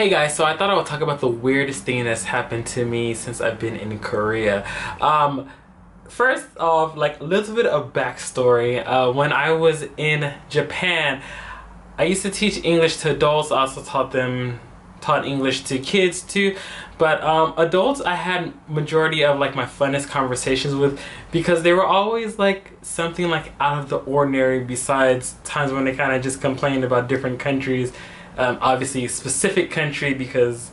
Hey guys, so I thought I would talk about the weirdest thing that's happened to me since I've been in Korea. First off, like a little bit of backstory. When I was in Japan, I used to teach English to adults. I also taught English to kids too. But adults, I had majority of like my funnest conversations with because they were always like something like out of the ordinary. Besides times when they kind of just complained about different countries. Obviously specific country because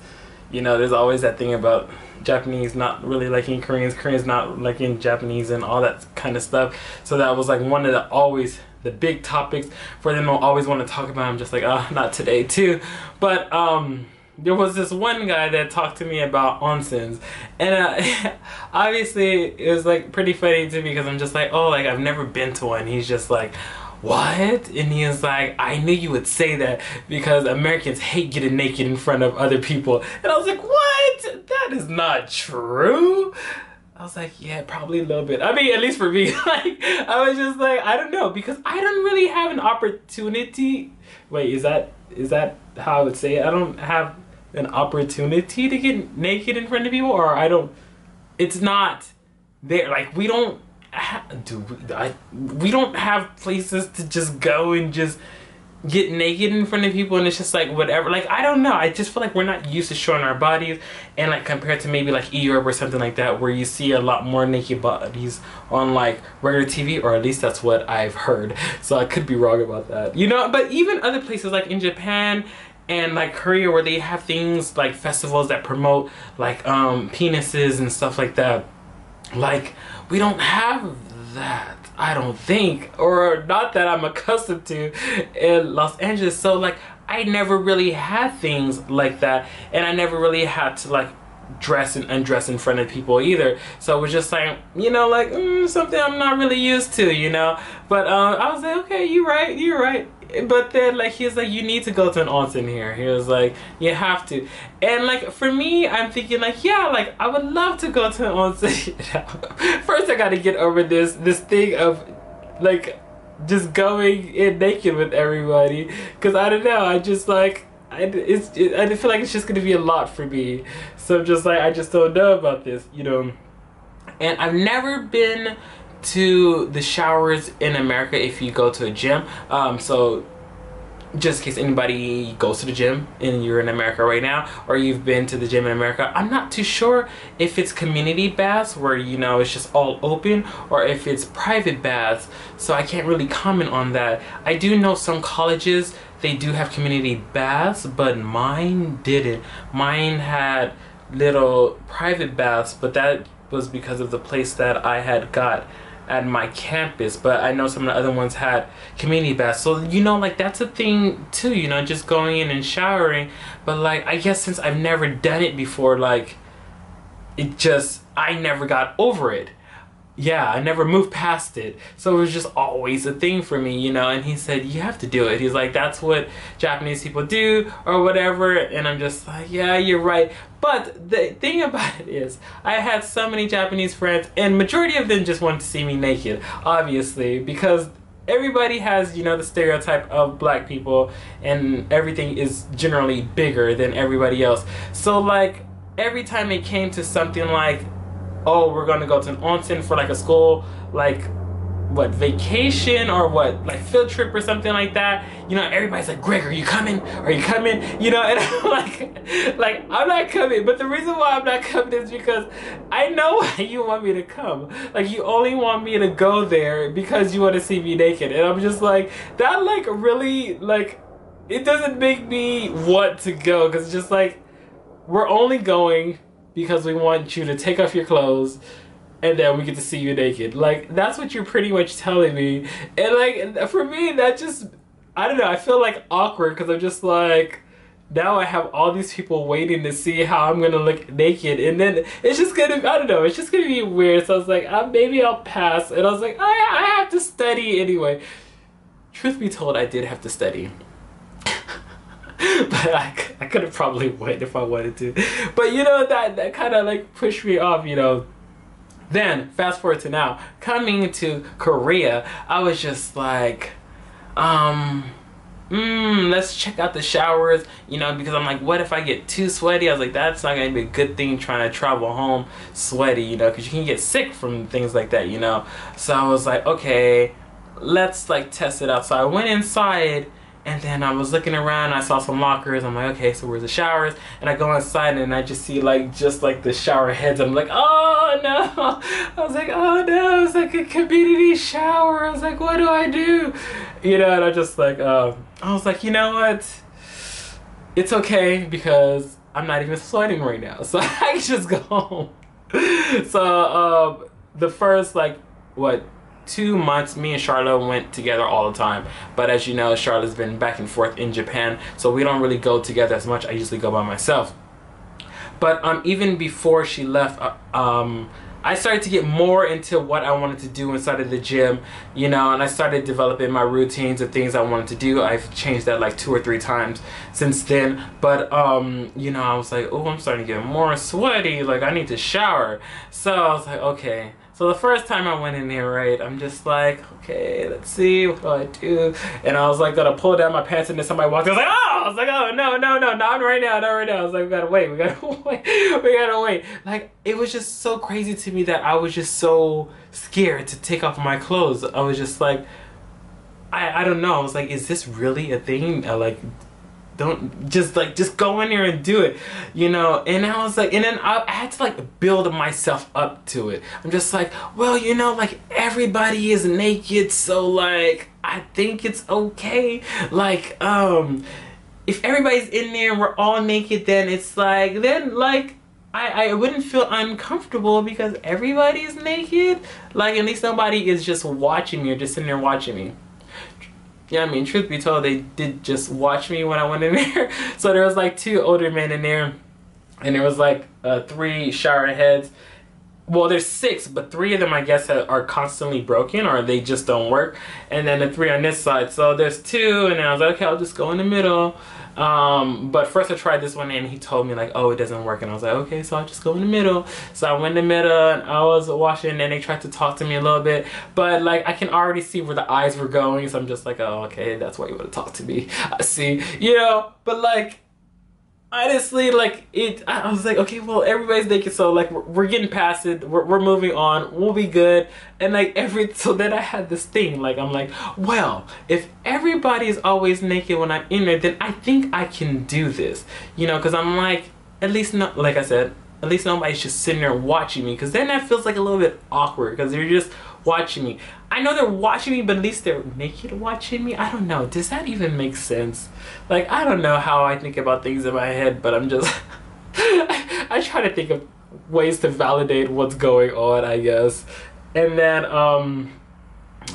you know there's always that thing about Japanese not really liking Koreans, Koreans not liking Japanese and all that kind of stuff. So that was like one of the big topics for them to always want to talk about. I'm just like, not today too. But there was this one guy that talked to me about onsens, and obviously it was like pretty funny to me because I'm just like, oh, like I've never been to one. He's just like, what? And he was like, I knew you would say that because Americans hate getting naked in front of other people. And I was like, what? That is not true. I was like, yeah, probably a little bit. I mean, at least for me. Like, I was just like, I don't know, because I don't really have an opportunity. Wait, is that how I would say it? I don't have an opportunity to get naked in front of people, or it's not there. Like, we don't have places to just go and just get naked in front of people, and it's just like whatever. Like, I don't know, I just feel like we're not used to showing our bodies, and like compared to maybe like Europe or something like that where you see a lot more naked bodies on like regular TV, or at least that's what I've heard. So I could be wrong about that, you know. But even other places like in Japan and like Korea where they have things like festivals that promote like penises and stuff like that, like we don't have that, I don't think, or not that I'm accustomed to in Los Angeles. So like I never really had things like that, and I never really had to like dress and undress in front of people either. So it was just like, you know, like something I'm not really used to, you know. But I was like, okay, you're right. But then like he was like, you need to go to an onsen here. He was like, you have to. And like for me, I'm thinking like, yeah, like I would love to go to an onsen. First I gotta get over this thing of like just going in naked with everybody, because I don't know, I just like I feel like it's just gonna be a lot for me. So I'm just like, I just don't know about this, you know. And I've never been to the showers in America if you go to a gym. So just in case anybody goes to the gym and you're in America right now, or you've been to the gym in America, I'm not too sure if it's community baths where, you know, it's just all open, or if it's private baths. So I can't really comment on that. I do know some colleges, they do have community baths, but mine didn't. Mine had little private baths, but that was because of the place that I had got at my campus. But I know some of the other ones had community baths. So, you know, like that's a thing too, you know, just going in and showering. But like, I guess since I've never done it before, like I never got over it. Yeah, I never moved past it. So it was just always a thing for me, you know. And he said, you have to do it. He's like, that's what Japanese people do or whatever. And I'm just like, yeah, you're right. But the thing about it is, I had so many Japanese friends, and majority of them just wanted to see me naked, obviously, because everybody has, you know, the stereotype of black people, and everything is generally bigger than everybody else. So like, every time it came to something like, oh, we're gonna go to an onsen for like a school, like what, vacation or what, like field trip or something like that, you know, everybody's like, Greg, are you coming? Are you coming? You know, and I'm like I'm not coming. But the reason why I'm not coming is because I know why you want me to come. Like, you only want me to go there because you want to see me naked. And I'm just like, that like really, like, it doesn't make me want to go, because it's just like, we're only going because we want you to take off your clothes and then we get to see you naked. Like, that's what you're pretty much telling me. And like, for me, that just, I don't know, I feel like awkward, because I'm just like, now I have all these people waiting to see how I'm gonna look naked, and then it's just gonna, I don't know, it's just gonna be weird. So I was like, maybe I'll pass. And I was like, I have to study anyway. Truth be told, I did have to study. But I could have probably went if I wanted to. But you know, that kind of like pushed me off, you know. Then fast forward to now, coming to Korea, I was just like, let's check out the showers, you know, because I'm like, what if I get too sweaty? I was like, that's not gonna be a good thing trying to travel home sweaty, you know, because you can get sick from things like that, you know. So I was like, okay, let's like test it out. So I went inside, and then I was looking around, I saw some lockers. I'm like, okay, so where's the showers? And I go inside and I just see like just like the shower heads. I'm like, oh no. I was like, oh no, it's like a community shower. I was like, what do I do? You know, and I just like I was like, you know what? It's okay because I'm not even sweating right now. So I can just go home. So the first like what 2 months, me and Charlotte went together all the time. But as you know, Charlotte's been back and forth in Japan, so we don't really go together as much. I usually go by myself. But even before she left, I started to get more into what I wanted to do inside of the gym, you know, and I started developing my routines of things I wanted to do. I've changed that like 2 or 3 times since then. But you know, I was like, oh, I'm starting to get more sweaty, like I need to shower. So I was like, okay. So the first time I went in there, right, I'm just like, okay, let's see, what do I do? And I was like gonna pull down my pants, and then somebody walked in. I was like, oh, no, not right now, not right now. I was like, we gotta wait, we gotta wait. Like, it was just so crazy to me that I was just so scared to take off my clothes. I was just like, I don't know. I was like, is this really a thing? Like, don't just go in there and do it, you know. And I was like, and then I had to like build myself up to it. I'm just like, well, you know, like everybody is naked, so like I think it's okay. Like if everybody's in there and we're all naked, then it's like I wouldn't feel uncomfortable because everybody's naked. Like at least nobody is just watching me or just sitting there watching me. Yeah, I mean, truth be told, they did just watch me when I went in there. So there was like 2 older men in there, and there was like 3 shower heads. Well, there's 6, but 3 of them, I guess, are constantly broken or they just don't work. And then the 3 on this side. So there's 2, and then I was like, okay, I'll just go in the middle. But first I tried this one, and he told me like, oh, it doesn't work. And I was like, okay, so I'll just go in the middle. So I went in the middle, and I was washing, and they tried to talk to me a little bit. But like, I can already see where the eyes were going. So I'm just like, oh, okay, that's why you want to talk to me. I see, you know, but like, honestly, like I was like, okay, well, everybody's naked, so like we're getting past it, we're moving on, we'll be good. And like so then I had this thing, like I'm like, well, if everybody's always naked when I'm in there, then I think I can do this, you know, because I'm like, at least not, like I said, at least nobody's just sitting there watching me, because then that feels like a little bit awkward because they're just watching me. I know they're watching me, but at least they're naked watching me. I don't know. Does that even make sense? Like, I don't know how I think about things in my head, but I'm just... I try to think of ways to validate what's going on, I guess. And then, I'm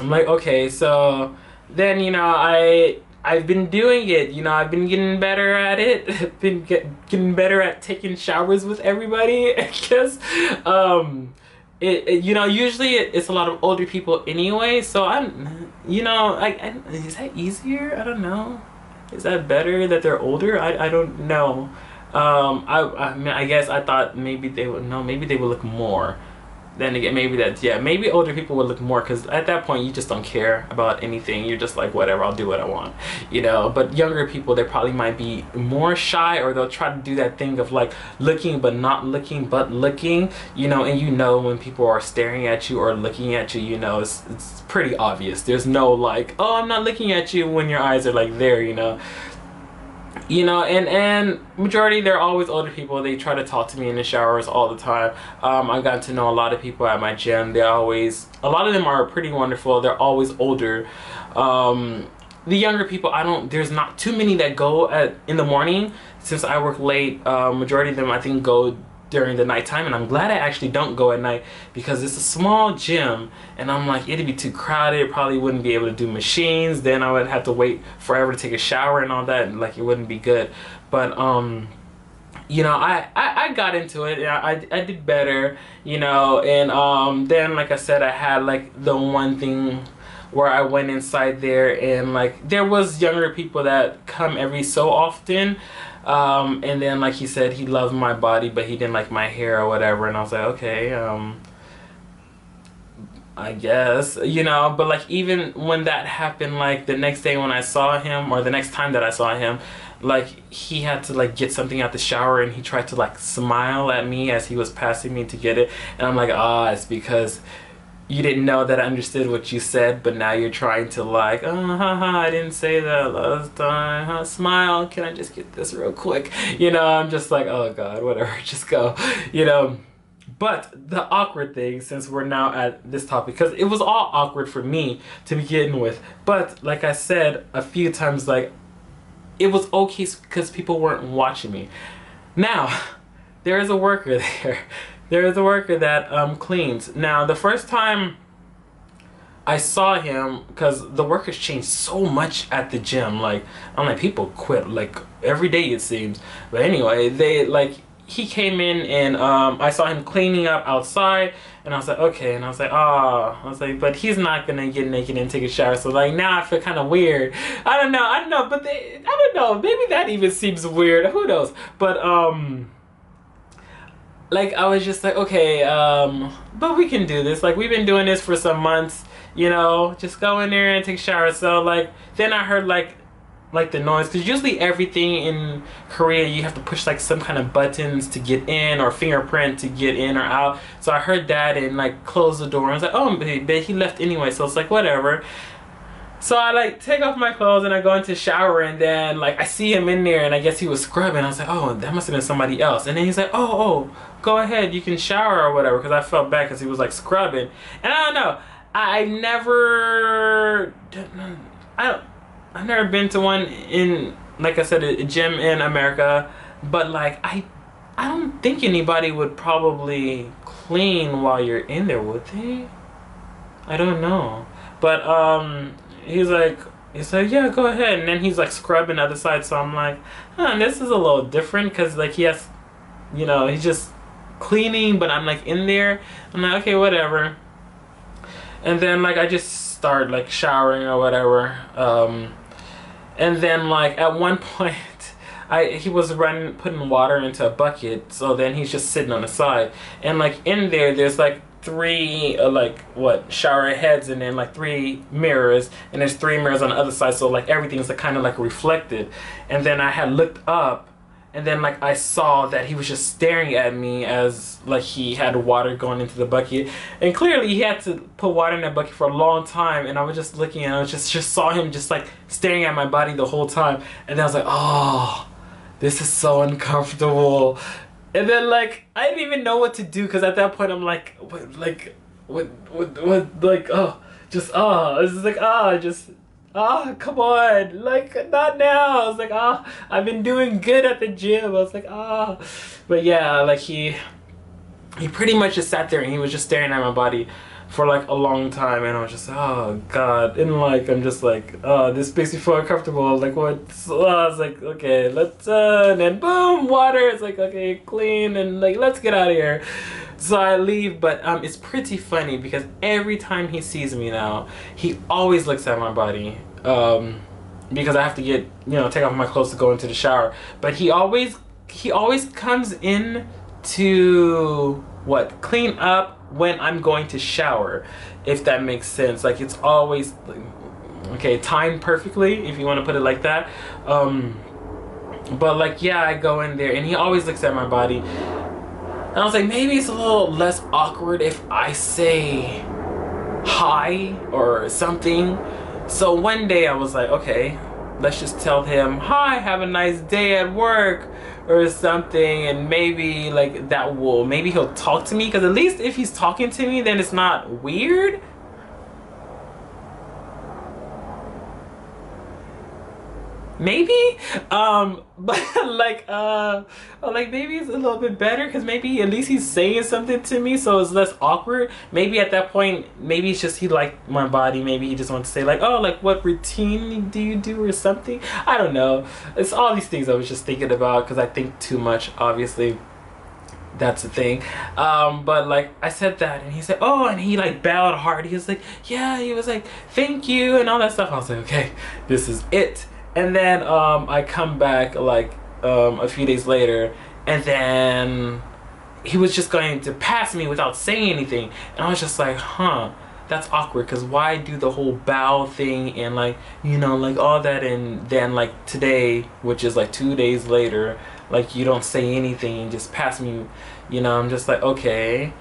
like, okay, so... Then, you know, I've been doing it, you know, I've been getting better at it. Been getting better at taking showers with everybody, I guess. You know, usually it's a lot of older people anyway, so I'm, you know, is that easier? I don't know. Is that better that they're older? I don't know. I mean, I guess I thought maybe they would, no, maybe they would look more. Then again, maybe that's, yeah, maybe older people would look more, because at that point you just don't care about anything. You're just like, whatever, I'll do what I want, you know. But younger people, they probably might be more shy, or they'll try to do that thing of like looking but not looking but looking, you know. And you know when people are staring at you or looking at you, you know, it's pretty obvious. There's no like, oh, I'm not looking at you, when your eyes are like there, you know. You know, and majority, they're always older people. They try to talk to me in the showers all the time. I got to know a lot of people at my gym. They're always, a lot of them are pretty wonderful. They're always older. The younger people, there's not too many that go in the morning. Since I work late, majority of them, I think, go during the nighttime, and I'm glad I actually don't go at night, because it's a small gym, and I'm like, it'd be too crowded, probably wouldn't be able to do machines, then I would have to wait forever to take a shower and all that, and like it wouldn't be good. But you know, I got into it, and I did better, you know. And then, like I said, I had like the one thing where I went inside there, and like there was younger people that come every so often. And then, like he said, he loved my body, but he didn't like my hair or whatever. And I was like, okay, I guess, you know, but like even when that happened, like the next day when I saw him, or the next time that I saw him, like he had to like get something out the shower and he tried to like smile at me as he was passing me to get it. And I'm like, ah, it's because you didn't know that I understood what you said, but now you're trying to like, oh, haha, I didn't say that last time. Huh? Smile, can I just get this real quick? You know, I'm just like, oh God, whatever, just go, you know. But the awkward thing, since we're now at this topic, because it was all awkward for me to begin with. But like I said a few times, like it was okay because people weren't watching me. Now, there is a worker there. There is a worker that cleans. Now, the first time I saw him, because the workers changed so much at the gym. Like, I'm like, people quit like every day it seems. But anyway, they like, he came in and I saw him cleaning up outside, and I was like, okay, and I was like, oh, I was like, but he's not gonna get naked and take a shower, so like now I feel kind of weird. I don't know, but I don't know, maybe that even seems weird, who knows, but like I was just like, okay, but we can do this, like we've been doing this for some months, you know, just go in there and take a shower. So like then I heard like the noise, because usually everything in Korea you have to push like some kind of buttons to get in, or fingerprint to get in or out. So I heard that and like closed the door. I was like, oh, but he left anyway, so it's like whatever. So I like take off my clothes and I go into the shower, and then like I see him in there, and I guess he was scrubbing. I was like, oh, that must have been somebody else. And then he's like, oh, go ahead, you can shower or whatever, because I felt bad because he was like scrubbing. And I don't know, I've never been to one in, like I said, a gym in America, but like I don't think anybody would probably clean while you're in there, would they? I don't know. But he's like, yeah, go ahead. And then he's like scrubbing the other side, so I'm like, huh, this is a little different, because like he has, you know, he's just cleaning, but I'm like in there. I'm like, okay, whatever. And then like I just start like showering or whatever. And then like at one point he was putting water into a bucket, so then he's just sitting on the side, and like in there's like three shower heads, and then like 3 mirrors, and there's 3 mirrors on the other side, so like everything's like kind of like reflected. And then I had looked up, and then like I saw that he was just staring at me as like he had water going into the bucket, and clearly he had to put water in that bucket for a long time. And I was just looking, and I just saw him just like staring at my body the whole time. And then I was like, oh, this is so uncomfortable. And then like I didn't even know what to do, because at that point I'm like, what, like oh, just it's just like just. Come on, like, not now. I was like, I've been doing good at the gym. I was like, but yeah, like he pretty much just sat there and he was just staring at my body for like a long time, and I was just, oh God, and like I'm just like, this makes me feel uncomfortable. Like what? So I was like, okay, let's and then boom, water. It's like, okay, clean, and like let's get out of here. So I leave, but it's pretty funny, because every time he sees me now, he always looks at my body, because I have to get, you know, take off my clothes to go into the shower. But he always comes in to clean up when I'm going to shower, if that makes sense. Like it's always okay, timed perfectly, if you want to put it like that. But like, yeah, I go in there and he always looks at my body. And I was like, maybe it's a little less awkward if I say hi or something. So one day I was like, okay, let's just tell him, hi, have a nice day at work or something. And maybe like maybe he'll talk to me, because at least if he's talking to me, then it's not weird. Maybe, but like maybe it's a little bit better, because maybe at least he's saying something to me, so it's less awkward. Maybe at that point, maybe it's just he liked my body. Maybe he just wants to say like, oh, like what routine do you do or something. I don't know. It's all these things I was just thinking about, because I think too much, obviously. That's the thing. But like I said that, and he said, oh, and he like bowed hard. He was like, yeah, he was like, thank you, and all that stuff. I was like, okay, this is it. And then I come back like a few days later, and then he was just going to pass me without saying anything, and I was just like, huh, that's awkward, because why do the whole bow thing and like, you know, like all that, and then like today, which is like 2 days later, like you don't say anything and just pass me, you know. I'm just like, okay.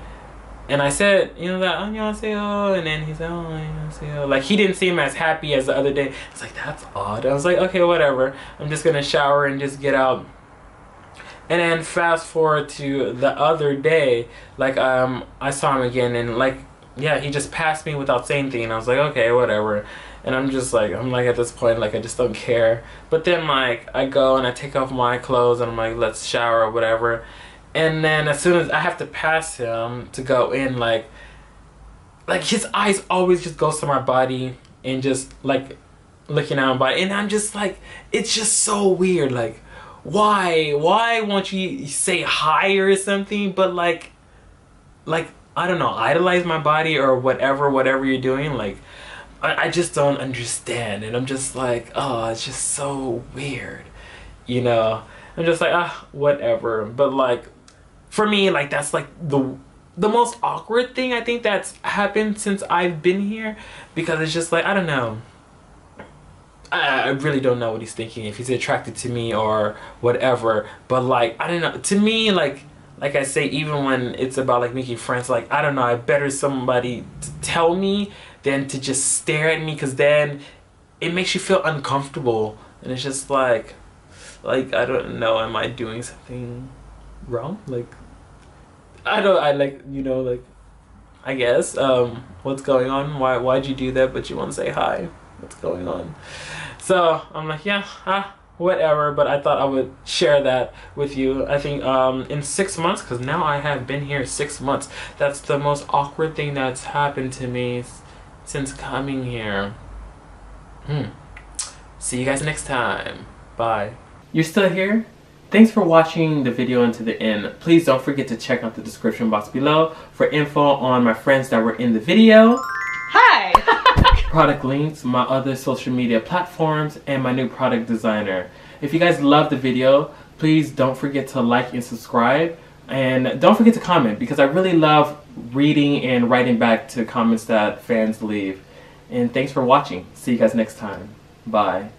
And I said, you know, that "annyeonghaseyo," and then he said, "oh, annyeonghaseyo." Like, he didn't seem as happy as the other day. It's like, that's odd. I was like, okay, whatever. I'm just gonna shower and just get out. And then fast forward to the other day, like, I saw him again, and like, yeah, he just passed me without saying anything, and I was like, okay, whatever. And I'm just like, at this point, like, I just don't care. But then, like, I go and I take off my clothes, and I'm like, let's shower or whatever. And then as soon as I have to pass him to go in, like his eyes always just goes to my body and just like looking at my body, and I'm just like, it's just so weird. Like, why won't you say hi or something? But like I don't know, idolize my body or whatever you're doing. Like, I just don't understand, and I'm just like, oh, it's just so weird, you know. I'm just like, whatever. But like, for me, like, that's like the most awkward thing I think that's happened since I've been here, because it's just like, I don't know. I really don't know what he's thinking, if he's attracted to me or whatever. But like, I don't know. To me, like I say, even when it's about like making friends, like, I don't know, I better somebody to tell me than to just stare at me, because then it makes you feel uncomfortable, and it's just like I don't know, am I doing something wrong? Like, I guess, what's going on? Why'd you do that? But you want to say hi? What's going on? So I'm like, yeah, whatever. But I thought I would share that with you. I think in 6 months, because now I have been here 6 months, that's the most awkward thing that's happened to me since coming here. See you guys next time. Bye. You're still here? Thanks for watching the video until the end. Please don't forget to check out the description box below for info on my friends that were in the video. Hi! Product links, my other social media platforms, and my new product designer. If you guys love the video, please don't forget to like and subscribe. And don't forget to comment, because I really love reading and writing back to comments that fans leave. And thanks for watching. See you guys next time. Bye.